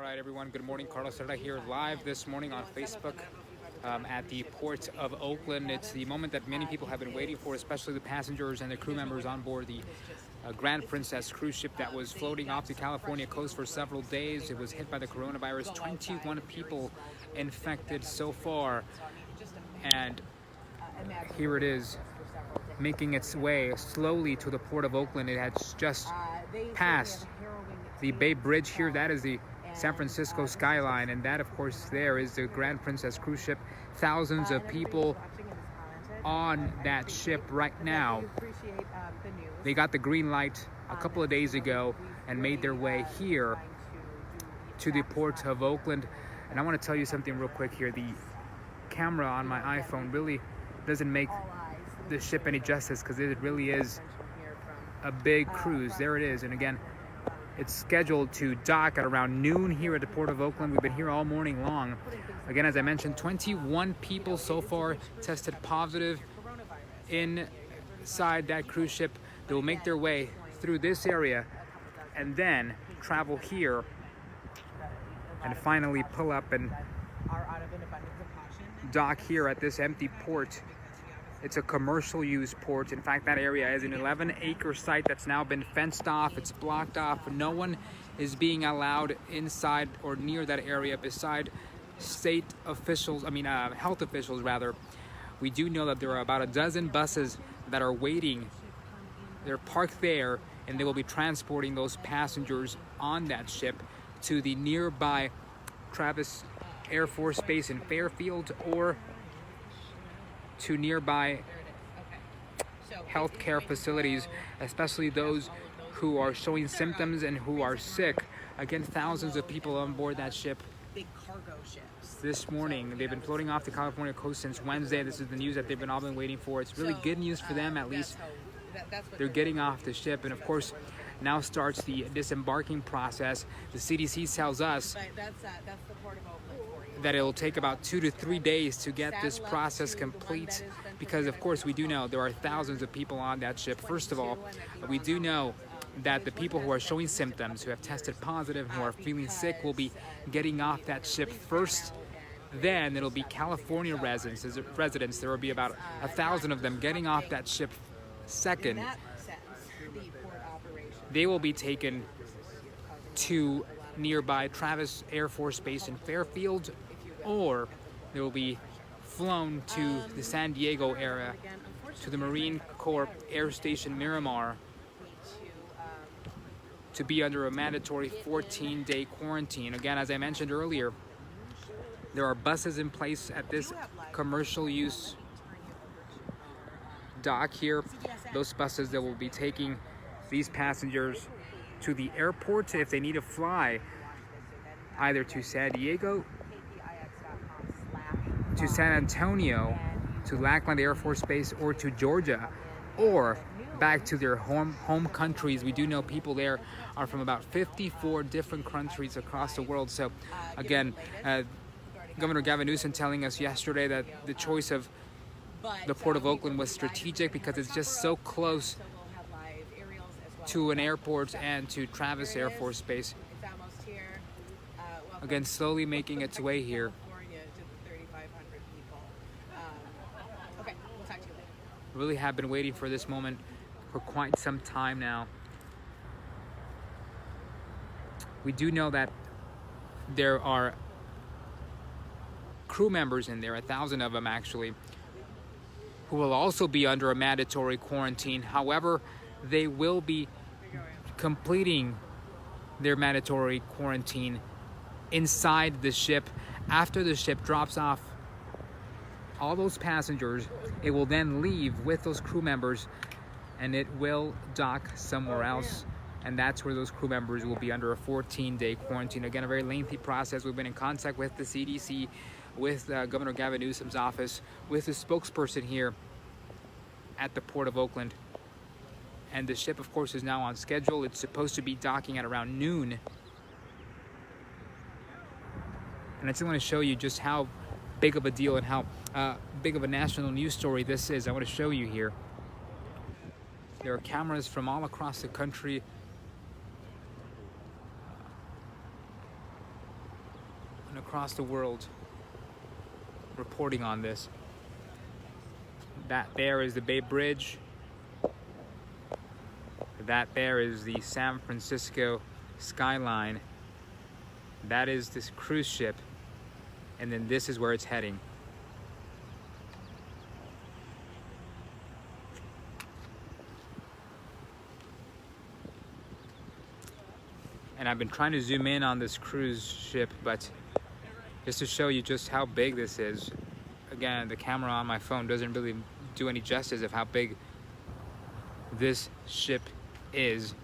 right, everyone. Good morning. Carlos Herrera here live this morning on Facebook at the Port of Oakland. It's the moment that many people have been waiting for, especially the passengers and the crew members on board the Grand Princess cruise ship that was floating off the California coast for several days. It was hit by the coronavirus. 21 people infected so far. And here it is, making its way slowly to the Port of Oakland. It has just passed the Bay Bridge here. That is the San Francisco skyline, and that, of course, there is the Grand Princess cruise ship. Thousands of people on that ship right now. They got the green light a couple of days ago and made their way here to the Port of Oakland. And I want to tell you something real quick here. The camera on my iPhone really doesn't make the ship any justice, because it really is a big cruise. There it is. And again, it's scheduled to dock at around noon here at the Port of Oakland. We've been here all morning long. Again, as I mentioned, 21 people so far tested positive inside that cruise ship. They will make their way through this area and then travel here and finally pull up and dock here at this empty port. It's a commercial use port. In fact, that area is an 11-acre site that's now been fenced off. It's blocked off. No one is being allowed inside or near that area beside state officials, health officials rather. We do know that there are about a dozen buses that are waiting. They're parked there, and they will be transporting those passengers on that ship to the nearby Travis Air Force Base in Fairfield, or to nearby healthcare facilities, especially those who are showing symptoms and who are sick. Again, thousands of people on board that ship. Big cargo ships. This morning, they've been floating off the California coast since Wednesday. This is the news that they've been all been waiting for. It's really good news for them, at least. They're getting off the ship, and of course, now starts the disembarking process. The CDC tells us that's the Port of Oakland for you. That it'll take about 2 to 3 days to get this process complete, because of course we do know there are thousands of people on that ship. First of all, we do know that the people who are showing symptoms, who have tested positive, who are feeling sick, will be getting off that ship first. Then it'll be California residents. There will be about 1,000 of them getting off that ship second. They will be taken to nearby Travis Air Force Base in Fairfield, or they will be flown to the San Diego area, to the Marine Corps Air Station Miramar, to be under a mandatory 14-day quarantine. Again, as I mentioned earlier, there are buses in place at this commercial use dock here. Those buses that will be taking these passengers to the airport if they need to fly either to San Diego, to San Antonio, to Lackland Air Force Base, or to Georgia, or back to their home countries. We do know people there are from about 54 different countries across the world. So again, Governor Gavin Newsom telling us yesterday that the choice of the Port of Oakland was strategic because it's just so close to an airport and to Travis Air Force Base. Again, slowly making its way here. Really have been waiting for this moment for quite some time now. We do know that there are crew members in there, 1,000 of them actually, who will also be under a mandatory quarantine. However, they will be completing their mandatory quarantine inside the ship. After the ship drops off all those passengers, it will then leave with those crew members, and it will dock somewhere else. And that's where those crew members will be under a 14-day quarantine. Again, a very lengthy process. We've been in contact with the CDC, with Governor Gavin Newsom's office, with the spokesperson here at the Port of Oakland. And the ship, of course, is now on schedule. It's supposed to be docking at around noon. And I just want to show you just how big of a deal and how big of a national news story this is. I want to show you here. There are cameras from all across the country and across the world reporting on this. That there is the Bay Bridge. That there is the San Francisco skyline. That is this cruise ship. And then this is where it's heading. And I've been trying to zoom in on this cruise ship, but just to show you just how big this is. Again, the camera on my phone doesn't really do any justice of how big this ship is.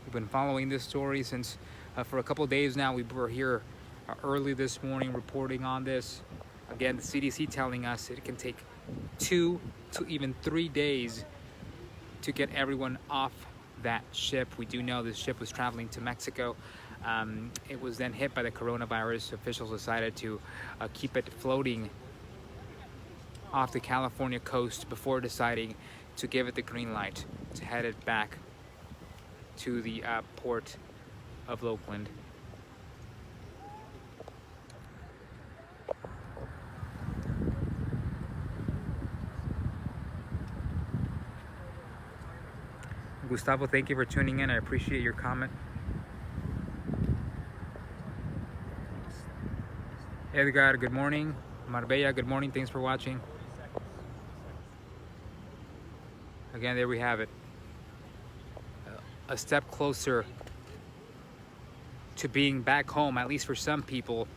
We've been following this story since for a couple of days now. We were here early this morning reporting on this. Again, the CDC telling us it can take 2 to even 3 days to get everyone off that ship. We do know this ship was traveling to Mexico. It was then hit by the coronavirus. Officials decided to keep it floating off the California coast before deciding to give it the green light to head it back to the Port of Oakland. Gustavo, thank you for tuning in. I appreciate your comment. Edgar, good morning. Marbella, good morning. Thanks for watching. Again, there we have it. A step closer to being back home, at least for some people.